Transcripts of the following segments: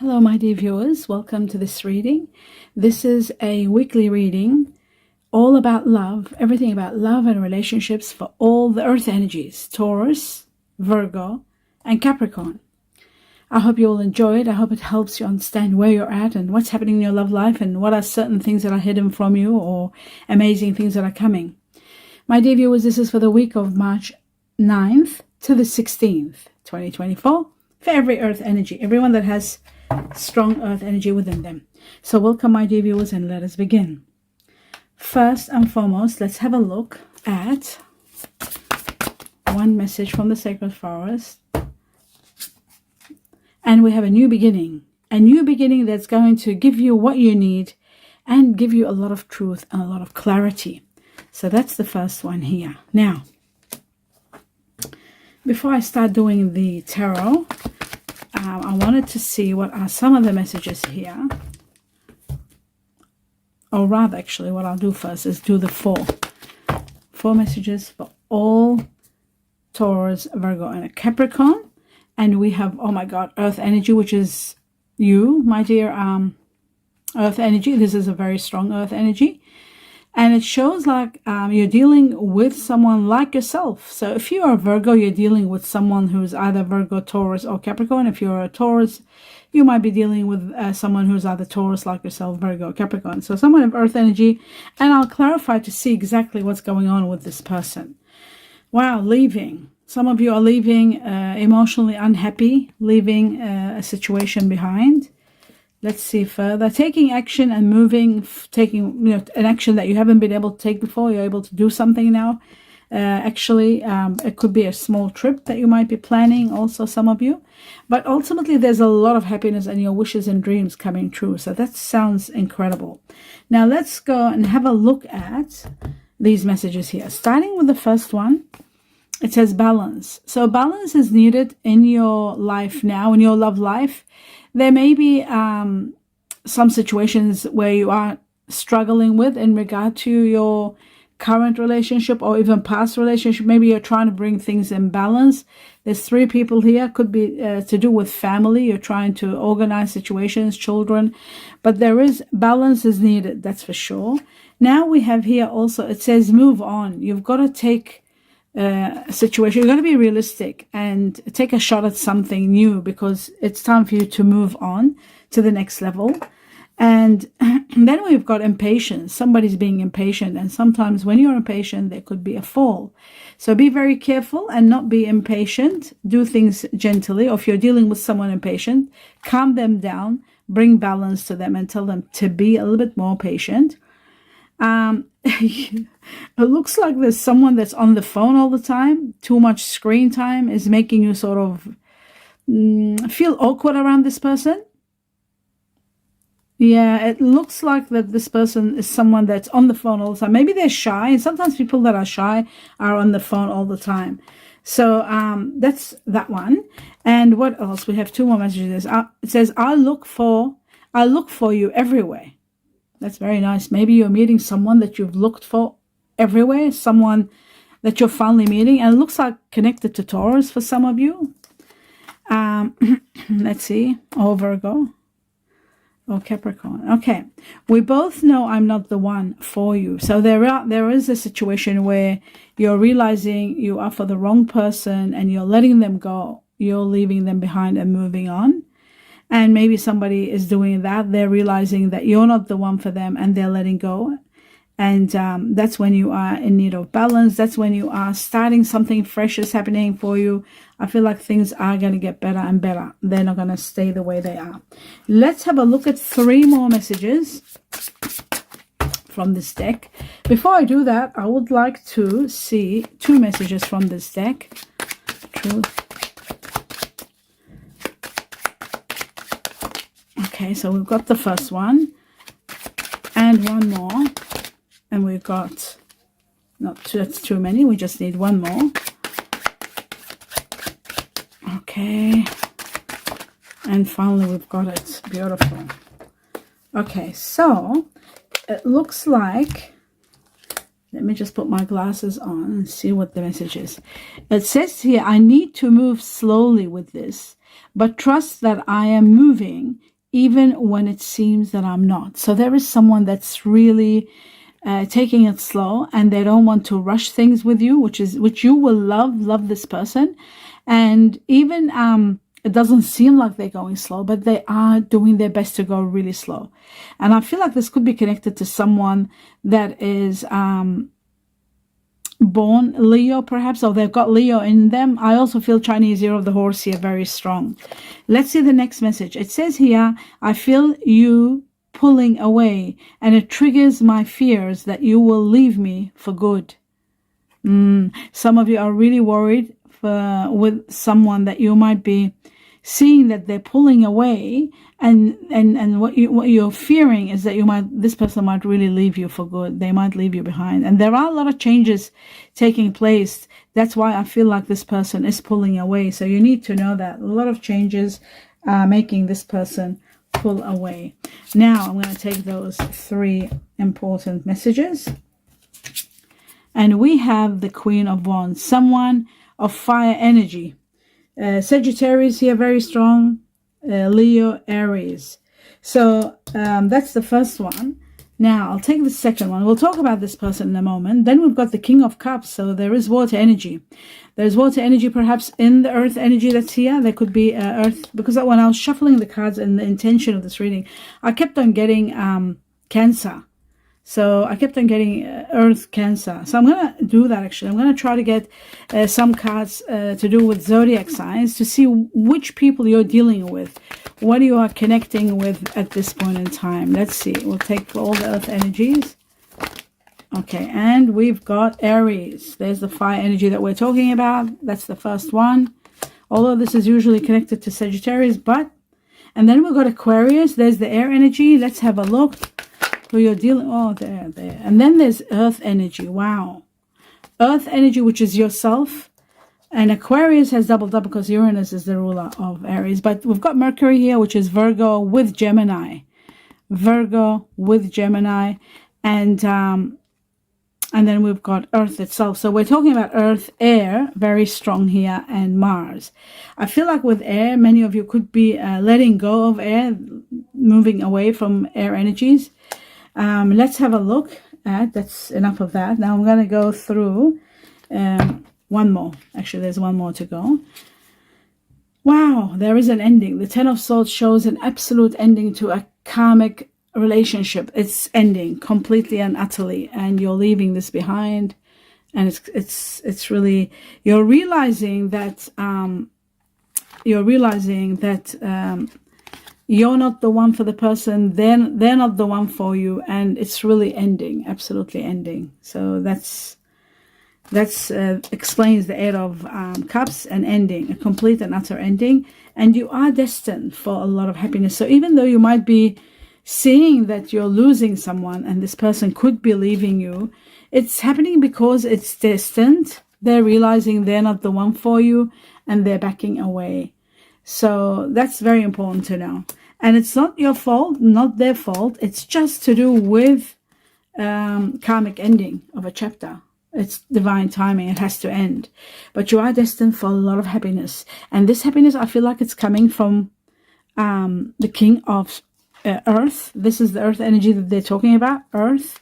Hello, my dear viewers. Welcome to this reading. This is a weekly reading all about love, everything about love and relationships for all the earth energies, Taurus, Virgo, and Capricorn. I hope you will enjoy it. I hope it helps you understand where you're at and what's happening in your love life and what are certain things that are hidden from you or amazing things that are coming. My dear viewers, this is for the week of March 9th to the 16th, 2024, for every earth energy, everyone that has strong earth energy within them. So welcome, my dear viewers, and let us begin. First and foremost, let's have a look at one message from the sacred forest. And we have a new beginning that's going to give you what you need and give you a lot of truth and a lot of clarity. So that's the first one here. Now, before I start doing the tarot, I wanted to see what are some of the messages here. Or rather, actually, what I'll do first is do the four messages for all Taurus, Virgo, and Capricorn. And we have, oh my God, Earth energy, which is you, my dear Earth energy. This is a very strong Earth energy. And it shows like you're dealing with someone like yourself. So if you are a Virgo, you're dealing with someone who's either Virgo, Taurus, or Capricorn. If you're a Taurus, you might be dealing with someone who's either Taurus like yourself, Virgo, Capricorn. So someone of Earth energy. And I'll clarify to see exactly what's going on with this person. Wow, leaving. Some of you are leaving emotionally unhappy, leaving a situation behind. Let's see further. Taking action and moving, taking an action that you haven't been able to take before. You're able to do something now. Actually, it could be a small trip that you might be planning, also some of you. But ultimately, there's a lot of happiness and your wishes and dreams coming true. So that sounds incredible. Now, let's go and have a look at these messages here. Starting with the first one, it says balance. So balance is needed in your life now, in your love life. There may be some situations where you are struggling with in regard to your current relationship or even past relationship. Maybe you're trying to bring things in balance. There's three people here. Could be to do with family. You're trying to organize situations, children. But there is balance is needed, that's for sure. Now we have here also, it says move on. You've got to take situation. You're going to be realistic and take a shot at something new because it's time for you to move on to the next level. And then we've got impatience. Somebody's being impatient, and sometimes when you're impatient there could be a fall. So be very careful and not be impatient. Do things gently. Or if you're dealing with someone impatient, calm them down, bring balance to them and tell them to be a little bit more patient. It looks like there's someone that's on the phone all the time. Too much screen time is making you sort of feel awkward around this person. Yeah, it looks like that this person is someone that's on the phone all the time. Maybe they're shy, and sometimes people that are shy are on the phone all the time. So that's that one. And what else? We have two more messages. It says, I look for you everywhere. That's very nice. Maybe you're meeting someone that you've looked for everywhere, someone that you're finally meeting, and it looks like connected to Taurus for some of you. Let's see. Or Virgo. Or Capricorn. Okay. We both know I'm not the one for you. So there is a situation where you're realizing you are for the wrong person and you're letting them go. You're leaving them behind and moving on. And maybe somebody is doing that. They're realizing that you're not the one for them and they're letting go. And that's when you are in need of balance. That's when you are starting something fresh is happening for you. I feel like things are going to get better and better. They're not going to stay the way they are. Let's have a look at three more messages from this deck. Before I do that, I would like to see two messages from this deck. Truth. Okay, so we've got the first one and one more, and we've got not two, that's too many, we just need one more. Okay, and finally we've got it. Beautiful. Okay, so it looks like Let me just put my glasses on and see what the message is. It says here, I need to move slowly with this, but trust that I am moving even when it seems that I'm not. So there is someone that's really taking it slow, and they don't want to rush things with you, which you will love this person. And even it doesn't seem like they're going slow, but they are doing their best to go really slow. And I feel like this could be connected to someone that is born Leo, perhaps, or they've got Leo in them. I also feel Chinese year of the horse here very strong. Let's see the next message. It says here, I feel you pulling away, and it triggers my fears that you will leave me for good. Some of you are really worried with someone that you might be seeing that they're pulling away, and what you're fearing is that this person might really leave you for good. They might leave you behind, and there are a lot of changes taking place. That's why I feel like this person is pulling away. So you need to know that a lot of changes are making this person pull away. Now I'm going to take those 3 important messages, and we have the Queen of Wands, someone of fire energy. Sagittarius here, very strong. Leo, Aries. So that's the first one. Now I'll take the second one. We'll talk about this person in a moment. Then we've got the King of Cups. So there is water energy. There's water energy perhaps in the earth energy that's here. There could be earth, because when I was shuffling the cards and the intention of this reading, I kept on getting Cancer. So I kept on getting Earth, Cancer. So I'm going to do that actually. I'm going to try to get some cards to do with zodiac signs to see which people you're dealing with, what you are connecting with at this point in time. Let's see. We'll take all the Earth energies. Okay, and we've got Aries. There's the fire energy that we're talking about. That's the first one. Although this is usually connected to Sagittarius, and then we've got Aquarius. There's the air energy. Let's have a look. Who you're dealing, there. And then there's earth energy. Wow. Earth energy, which is yourself. And Aquarius has doubled up because Uranus is the ruler of Aries. But we've got Mercury here, which is Virgo with Gemini. Virgo with Gemini. And then we've got Earth itself. So we're talking about Earth, air, very strong here, and Mars. I feel like with air, many of you could be letting go of air, moving away from air energies. Let's have a look at, that's enough of that. Now I'm going to go through one more. Actually, there's one more to go. Wow, there is an ending. The Ten of Swords shows an absolute ending to a karmic relationship. It's ending completely and utterly, and you're leaving this behind. And it's really, you're realizing that you're not the one for the person, they're not the one for you, and it's really ending, absolutely ending. So that's explains the Eight of Cups, and ending, a complete and utter ending. And you are destined for a lot of happiness. So even though you might be seeing that you're losing someone and this person could be leaving you, it's happening because it's destined. They're realizing they're not the one for you, and they're backing away. So that's very important to know. And it's not your fault, not their fault. It's just to do with karmic ending of a chapter. It's divine timing. It has to end. But you are destined for a lot of happiness. And this happiness, I feel like it's coming from the King of Earth. This is the Earth energy that they're talking about, Earth.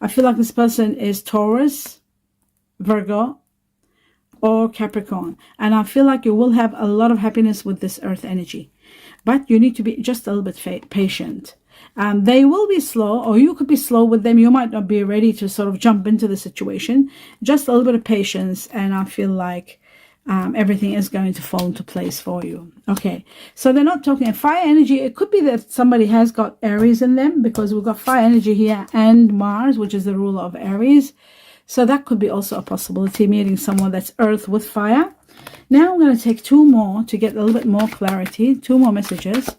I feel like this person is Taurus, Virgo, or Capricorn. And I feel like you will have a lot of happiness with this Earth energy. But you need to be just a little bit patient. They will be slow, or you could be slow with them. You might not be ready to sort of jump into the situation. Just a little bit of patience, and I feel like everything is going to fall into place for you. Okay, so they're not talking fire energy. It could be that somebody has got Aries in them, because we've got fire energy here and Mars, which is the ruler of Aries. So that could be also a possibility, meeting someone that's earth with fire. Now I'm going to take 2 more to get a little bit more clarity. 2 more messages.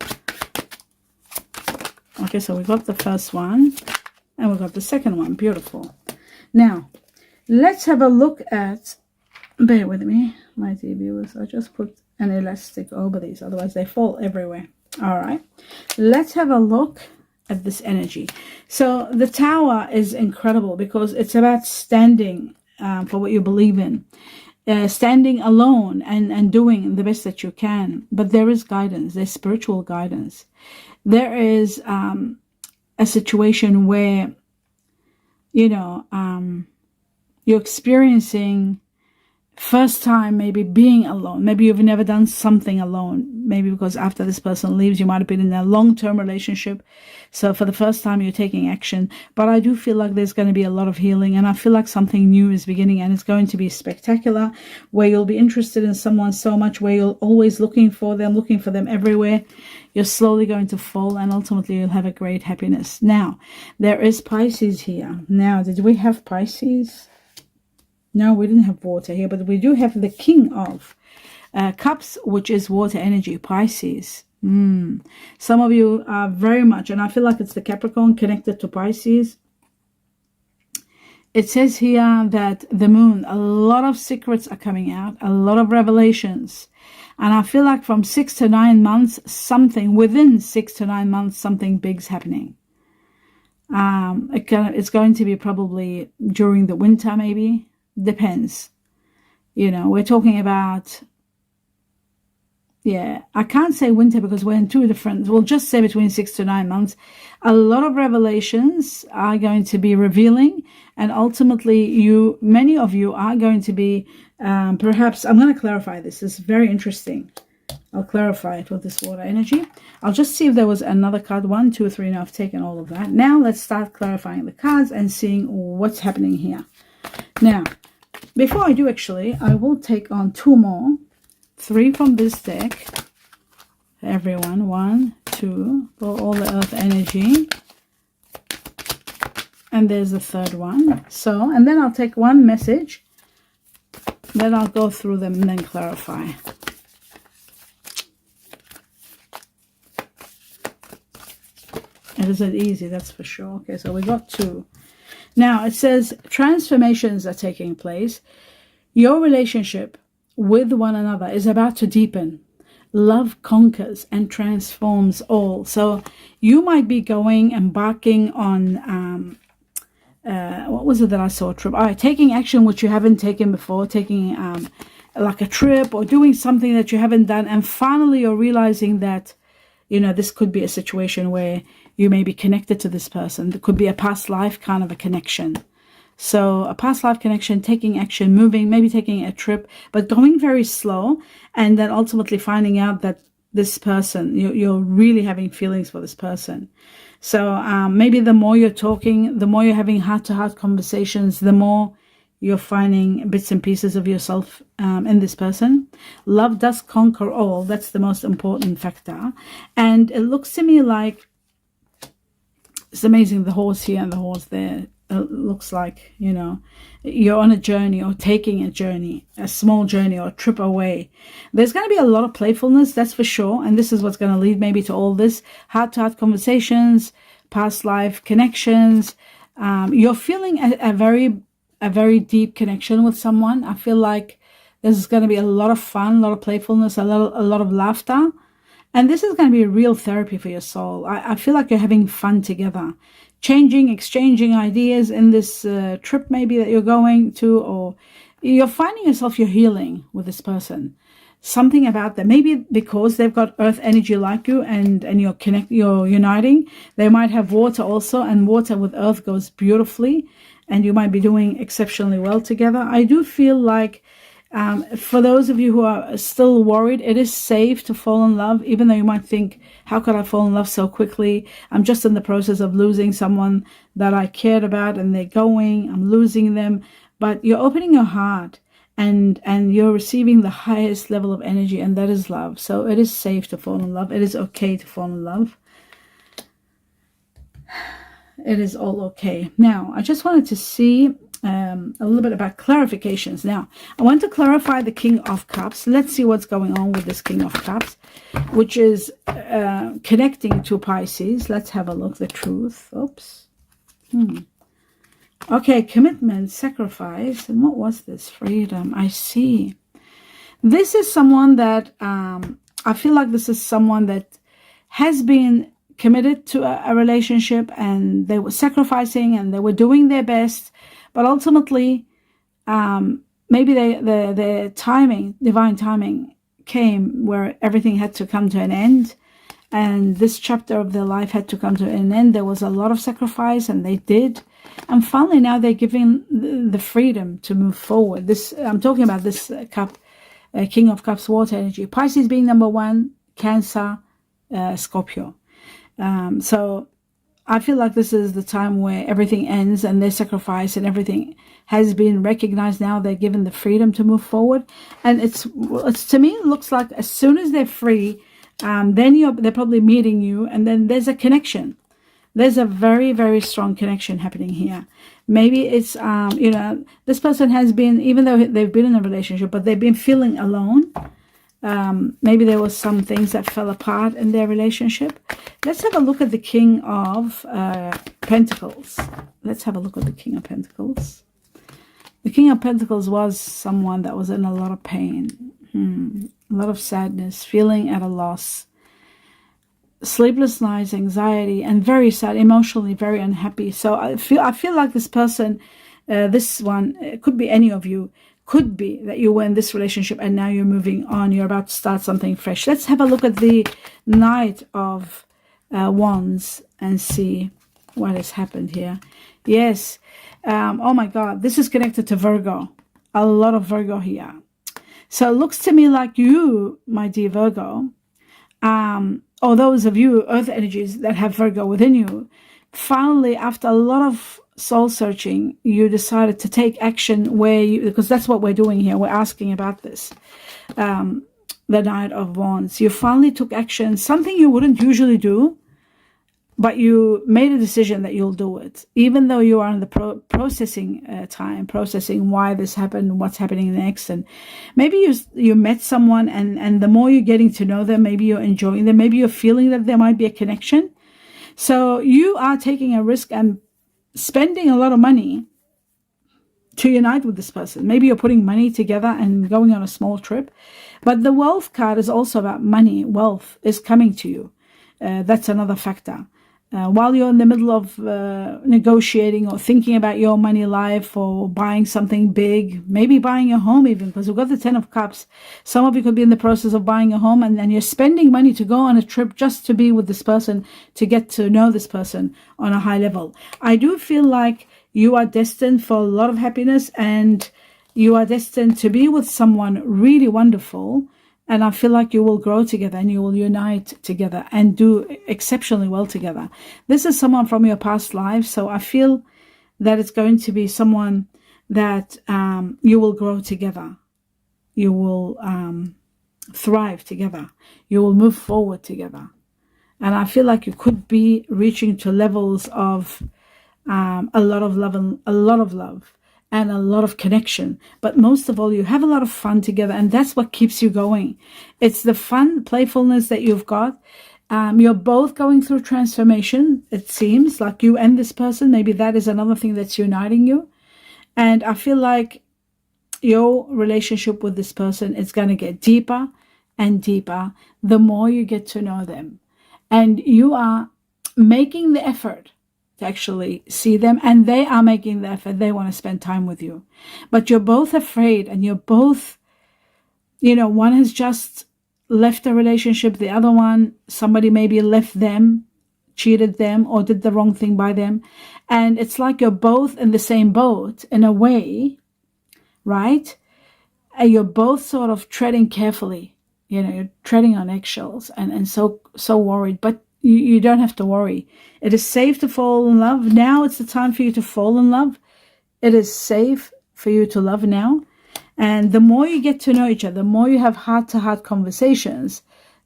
Okay, so we got the first one and we got the second one. Beautiful. Now, let's have a look at, bear with me, my dear viewers. I just put an elastic over these, otherwise they fall everywhere. All right. Let's have a look at this energy. So the Tower is incredible because it's about standing for what you believe in. Standing alone and doing the best that you can. But there is guidance. There's spiritual guidance. There is a situation where, you know, you're experiencing first time maybe being alone. Maybe you've never done something alone. Maybe because after this person leaves, you might have been in a long-term relationship. So for the first time, you're taking action. But I do feel like there's going to be a lot of healing. And I feel like something new is beginning. And it's going to be spectacular, where you'll be interested in someone so much, where you're always looking for them everywhere. You're slowly going to fall. And ultimately, you'll have a great happiness. Now, there is Pisces here. Now, did we have Pisces? No, we didn't have water here, but we do have the King of Cups, which is water energy, Pisces. Some of you are very much, and I feel like it's the Capricorn connected to Pisces. It says here that the moon, a lot of secrets are coming out, a lot of revelations. And I feel like from 6 to 9 months, within 6 to 9 months, something big's happening. It's going to be probably during the winter, maybe. Depends. You know, we're talking about, yeah, I can't say winter because we're in two different, we'll just say between 6 to 9 months. A lot of revelations are going to be revealing, and ultimately many of you are going to be, perhaps, I'm going to clarify this. This is very interesting. I'll clarify it with this water energy. I'll just see if there was another card. 1, 2, 3. Now I've taken all of that. Now let's start clarifying the cards and seeing what's happening here. Now, before I do, actually, I will take on 2 more. 3 from this deck. Everyone, 1, 2, for all the earth energy. And there's the 3rd one. So, and then I'll take 1 message. Then I'll go through them and then clarify. It isn't easy, that's for sure. Okay, so we got 2. Now, it says transformations are taking place. Your relationship with one another is about to deepen. Love conquers and transforms all. So you might be embarking on, what was it that I saw? A trip. Taking action which you haven't taken before. Taking like a trip or doing something that you haven't done. And finally you're realizing that, you know, this could be a situation where you may be connected to this person. There could be a past life kind of a connection. So a past life connection, taking action, moving, maybe taking a trip, but going very slow. And then ultimately finding out that this person, you're really having feelings for this person. So maybe the more you're talking, the more you're having heart-to-heart conversations, the more you're finding bits and pieces of yourself in this person. Love does conquer all. That's the most important factor. And it looks to me like, it's amazing, the horse here and the horse there. It looks like, you know, you're on a journey or taking a journey, a small journey or a trip away. There's going to be a lot of playfulness, that's for sure. And this is what's going to lead maybe to all this. Heart-to-heart conversations, past life connections. You're feeling a very deep connection with someone. I feel like there's going to be a lot of fun, a lot of playfulness, a lot of laughter. And this is going to be a real therapy for your soul. I feel like you're having fun together. Exchanging ideas in this trip maybe that you're going to, or you're finding yourself, you're healing with this person. Something about them, maybe because they've got earth energy like you and you're uniting. They might have water also, and water with earth goes beautifully, and you might be doing exceptionally well together. I do feel like for those of you who are still worried, it is safe to fall in love, even though you might think, how could I fall in love so quickly? I'm just in the process of losing someone that I cared about and they're going, I'm losing them. But you're opening your heart and you're receiving the highest level of energy, and that is love. So it is safe to fall in love. It is okay to fall in love. It is all okay. Now, I just wanted to see a little bit about clarifications. Now, I want to clarify the King of Cups. Let's see what's going on with this King of Cups, which is connecting to Pisces. Let's have a look. The truth. Oops. Okay, commitment, sacrifice. And what was this? Freedom. I see. This is someone that, I feel like this is someone that has been committed to a relationship, and they were sacrificing and they were doing their best, but ultimately maybe the timing, divine timing, came where everything had to come to an end, and this chapter of their life had to come to an end. There was a lot of sacrifice, and they did, and finally now they're given the freedom to move forward. This, I'm talking about this cup, King of Cups, water energy, Pisces being number 1, Cancer, Scorpio. So I feel like this is the time where everything ends and their sacrifice and everything has been recognized. Now they're given the freedom to move forward, and it's to me, it looks like as soon as they're free, then they're probably meeting you, and then there's a connection. There's a very, very strong connection happening here. Maybe it's this person has been, even though they've been in a relationship, but they've been feeling alone. Maybe there was some things that fell apart in their relationship. Let's have a look at the King of Pentacles. Let's have a look at the King of Pentacles. The King of Pentacles was someone that was in a lot of pain, a lot of sadness, feeling at a loss, sleepless nights, anxiety, and very sad, emotionally very unhappy. So I feel like this person, this one, it could be any of you, could be that you were in this relationship and now you're moving on, you're about to start something fresh. Let's have a look at the Knight of Wands and see what has happened here. Yes, oh my God, this is connected to Virgo. A lot of Virgo here. So it looks to me like you, my dear Virgo, or those of you earth energies that have Virgo within you, finally, after a lot of soul searching, you decided to take action where you, because that's what we're doing here. We're asking about this. The Knight of Wands. You finally took action, something you wouldn't usually do, but you made a decision that you'll do it, even though you are in the processing time, processing why this happened, what's happening next. And maybe you met someone, and the more you're getting to know them, maybe you're enjoying them, maybe you're feeling that there might be a connection. So you are taking a risk and spending a lot of money to unite with this person. Maybe you're putting money together and going on a small trip. But the wealth card is also about money. Wealth is coming to you. That's another factor. While you're in the middle of negotiating or thinking about your money life or buying something big, maybe buying a home even, because we've got the 10 of Cups. Some of you could be in the process of buying a home, and then you're spending money to go on a trip just to be with this person, to get to know this person on a high level. I do feel like you are destined for a lot of happiness, and you are destined to be with someone really wonderful. And I feel like you will grow together and you will unite together and do exceptionally well together. This is someone from your past life. So I feel that it's going to be someone that you will grow together. You will thrive together. You will move forward together. And I feel like you could be reaching to levels of a lot of love and a lot of connection. But most of all, you have a lot of fun together, and that's what keeps you going. It's the fun, playfulness that you've got. You're both going through transformation, it seems, like you and this person. Maybe that is another thing that's uniting you. And I feel like your relationship with this person is going to get deeper and deeper the more you get to know them. And you are making the effort to actually see them, and they are making the effort. They want to spend time with you, but you're both afraid, and you're both, one has just left a relationship, the other one, somebody maybe left them, cheated them, or did the wrong thing by them, and it's like you're both in the same boat in a way, right? And you're both sort of treading carefully, you're treading on eggshells, and so worried, but you don't have to worry. It is safe to fall in love. Now it's the time for you to fall in love. It is safe for you to love now. And the more you get to know each other, the more you have heart-to-heart conversations,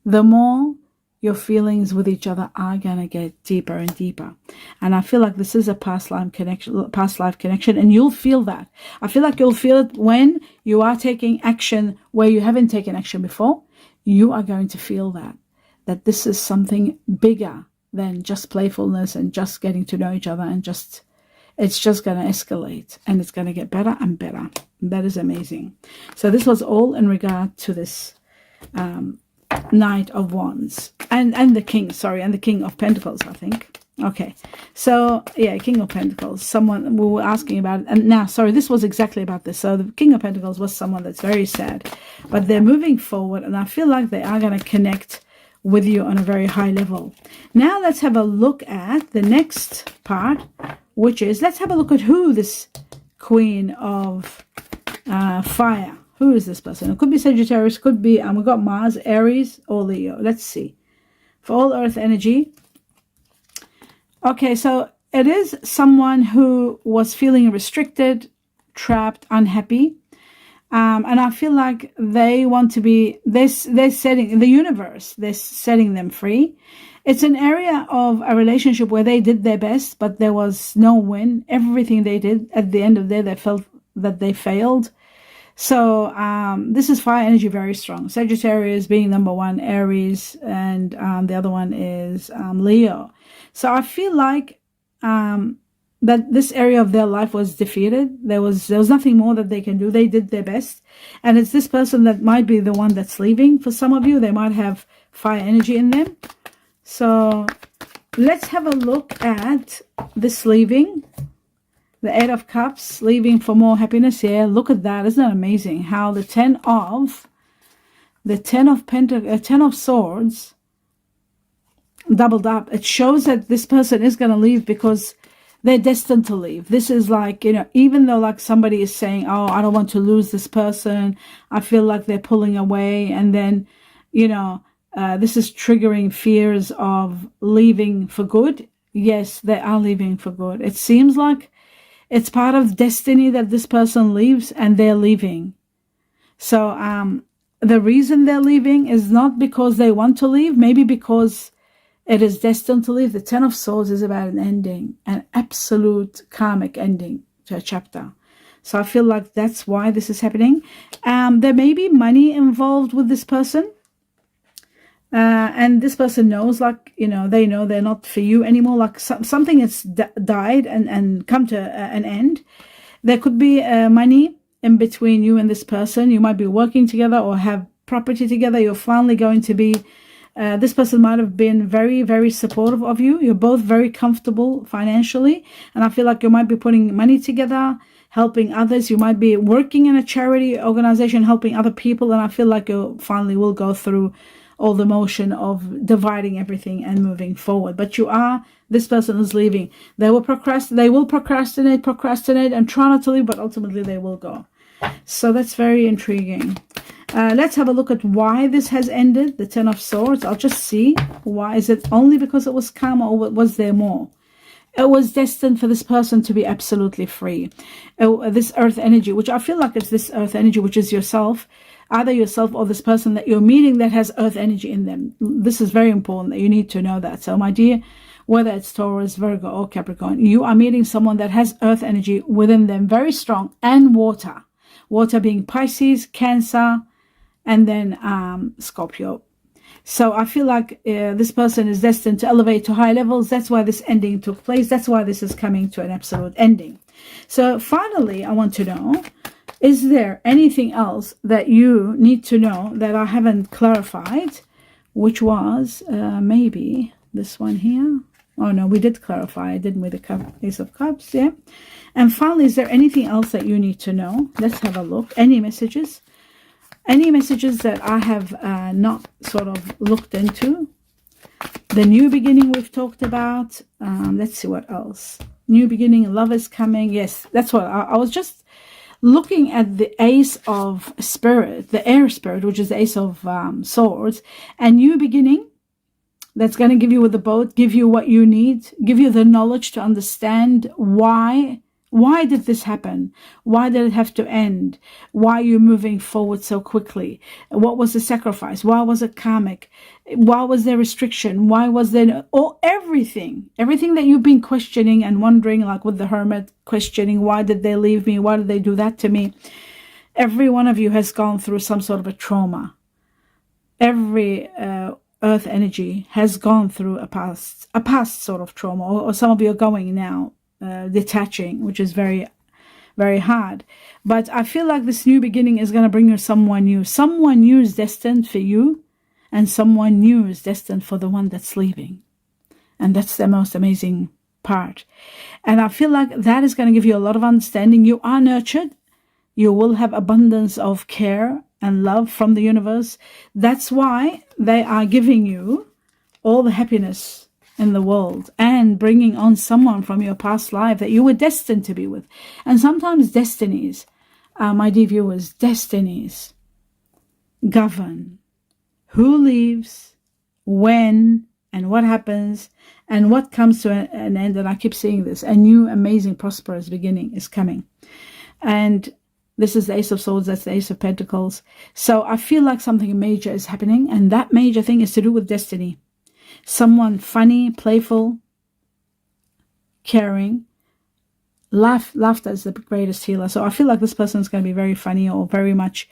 the more your feelings with each other are going to get deeper and deeper. And I feel like this is a past life connection, and you'll feel that. I feel like you'll feel it when you are taking action where you haven't taken action before. You are going to feel that this is something bigger than just playfulness and just getting to know each other, and it's just going to escalate, and it's going to get better and better. That is amazing. So this was all in regard to this Knight of Wands and the King, sorry, and the King of Pentacles, I think. Okay, so yeah, King of Pentacles, someone we were asking about it. And now, sorry, this was exactly about this. So the King of Pentacles was someone that's very sad, but they're moving forward, and I feel like they are going to connect with you on a very high level. Now let's have a look at the next part, which is, let's have a look at who this Queen of Fire, who is this person? It could be Sagittarius, could be, and we've got Mars, Aries, or Leo. Let's see. For all earth energy. Okay, so it is someone who was feeling restricted, trapped, unhappy. And I feel like they want to be, they're setting, the universe, they're setting them free. It's an area of a relationship where they did their best, but there was no win. Everything they did, at the end of the day, they felt that they failed. So this is fire energy, very strong. Sagittarius being number one, Aries, and the other one is Leo. So I feel like that this area of their life was defeated. There was nothing more that they can do. They did their best. And it's this person that might be the one that's leaving. For some of you, they might have fire energy in them. So let's have a look at this leaving. The Eight of Cups, leaving for more happiness. Yeah, look at that. Isn't that amazing? How the Ten of Swords doubled up. It shows that this person is going to leave because they're destined to leave. This is like, you know, even though like somebody is saying, oh, I don't want to lose this person, I feel like they're pulling away, and then, you know, this is triggering fears of leaving for good. Yes, they are leaving for good. It seems like it's part of destiny that this person leaves, and they're leaving. So the reason they're leaving is not because they want to leave, maybe because it is destined to leave. The Ten of Swords is about an ending, an absolute karmic ending to a chapter. So I feel like that's why this is happening. There may be money involved with this person. And this person knows, like, you know, they know they're not for you anymore. Like something has died and come to an end. There could be money in between you and this person. You might be working together or have property together. You're finally going to be... this person might have been very, very supportive of you. You're both very comfortable financially. And I feel like you might be putting money together, helping others. You might be working in a charity organization, helping other people. And I feel like you finally will go through all the motion of dividing everything and moving forward. But this person is leaving. They will procrastinate and try not to leave, but ultimately they will go. So that's very intriguing. Let's have a look at why this has ended, the Ten of Swords. I'll just see. Why? Is it only because it was karma, or was there more? It was destined for this person to be absolutely free. This earth energy, which I feel like it's this earth energy, which is yourself, either yourself or this person that you're meeting that has earth energy in them. This is very important that you need to know that. So my dear, whether it's Taurus, Virgo, or Capricorn, you are meeting someone that has earth energy within them, very strong, and water. Water being Pisces, Cancer, and then Scorpio. So I feel like this person is destined to elevate to high levels. That's why this ending took place. That's why this is coming to an absolute ending. So finally, I want to know, is there anything else that you need to know that I haven't clarified? Which was maybe this one here. Oh no, we did clarify, didn't we? The Ace of Cups, yeah. And finally, is there anything else that you need to know? Let's have a look. Any messages? Any messages that I have not sort of looked into? The new beginning we've talked about. Let's see what else. New beginning, love is coming. Yes, that's what I was just looking at the Ace of Spirit, the Air Spirit, which is the Ace of Swords. And new beginning, that's going to give you with the boat, give you what you need, give you the knowledge to understand why did this happen? Why did it have to end? Why are you moving forward so quickly? What was the sacrifice? Why was it karmic? Why was there restriction? Why was there everything that you've been questioning and wondering, like with the Hermit, questioning, why did they leave me? Why did they do that to me? Every one of you has gone through some sort of a trauma. Every earth energy has gone through a past sort of trauma, or some of you are going now, detaching, which is very, very hard. But I feel like this new beginning is going to bring you someone new. Someone new is destined for you and someone new is destined for the one that's leaving. And that's the most amazing part. And I feel like that is going to give you a lot of understanding. You are nurtured. You will have abundance of care and love from the universe. That's why they are giving you all the happiness in the world and bringing on someone from your past life that you were destined to be with. And sometimes destinies, my dear viewers, destinies govern who leaves, when, and what happens, and what comes to an end. And I keep seeing this. A new, amazing, prosperous beginning is coming. And this is the Ace of Swords. That's the Ace of Pentacles. So I feel like something major is happening. And that major thing is to do with destiny. Someone funny, playful, caring. Laughter is the greatest healer. So I feel like this person is going to be very funny or very much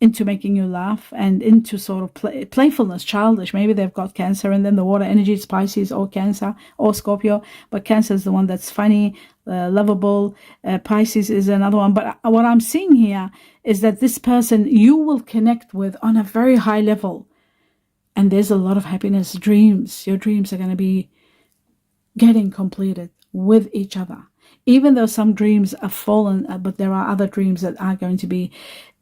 into making you laugh and into sort of playfulness, childish. Maybe they've got Cancer, and then the water energy is Pisces or Cancer or Scorpio. But Cancer is the one that's funny, lovable. Pisces is another one. But what I'm seeing here is that this person you will connect with on a very high level. And there's a lot of happiness, dreams. Your dreams are going to be getting completed with each other. Even though some dreams are fallen, but there are other dreams that are going to be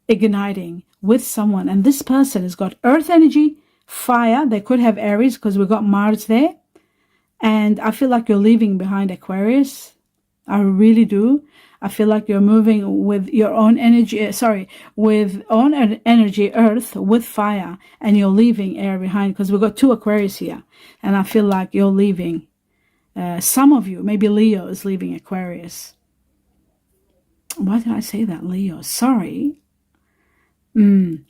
igniting with someone. And this person has got earth energy, fire. They could have Aries because we've got Mars there. And I feel like you're leaving behind Aquarius. I really do. I feel like you're moving with your own energy, with own energy, earth, with fire, and you're leaving air behind because we've got 2 Aquarius here. And I feel like you're leaving. Some of you, maybe Leo is leaving Aquarius. Why did I say that, Leo? Sorry.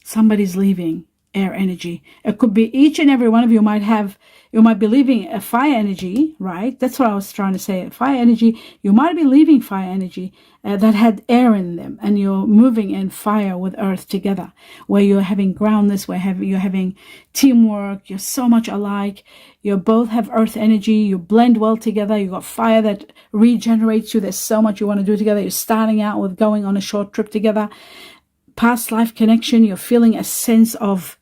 Somebody's leaving air energy. It could be each and every one of you might be leaving a fire energy, right? That's what I was trying to say. Fire energy, you might be leaving fire energy that had air in them, and you're moving in fire with earth together, where you're having groundness, where you're having teamwork, you're so much alike, you both have earth energy, you blend well together, you got fire that regenerates you, there's so much you want to do together, you're starting out with going on a short trip together, past life connection, you're feeling a sense of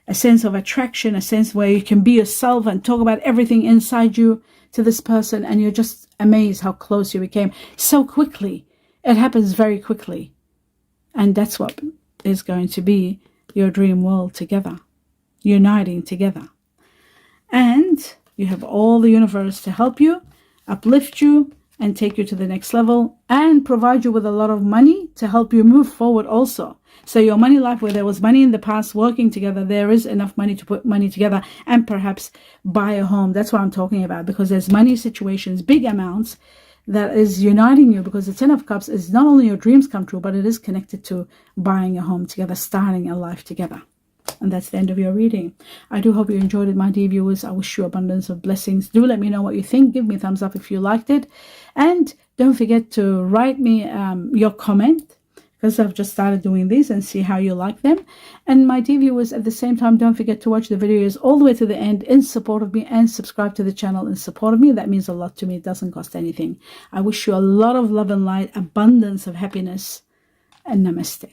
attraction, a sense where you can be yourself and talk about everything inside you to this person, and you're just amazed how close you became so quickly. It happens very quickly. And that's what is going to be your dream world together, uniting together. And you have all the universe to help you, uplift you, and take you to the next level, and provide you with a lot of money to help you move forward also. So your money life, where there was money in the past working together, there is enough money to put money together and perhaps buy a home. That's what I'm talking about, because there's money situations, big amounts, that is uniting you, because the 10 of Cups is not only your dreams come true, but it is connected to buying a home together, starting a life together. And that's the end of your reading. I do hope you enjoyed it, my dear viewers. I wish you abundance of blessings. Do let me know what you think. Give me a thumbs up if you liked it. And don't forget to write me your comment, because I've just started doing these, and see how you like them. And my dear viewers, at the same time, don't forget to watch the videos all the way to the end in support of me, and subscribe to the channel in support of me. That means a lot to me. It doesn't cost anything. I wish you a lot of love and light, abundance of happiness, and namaste.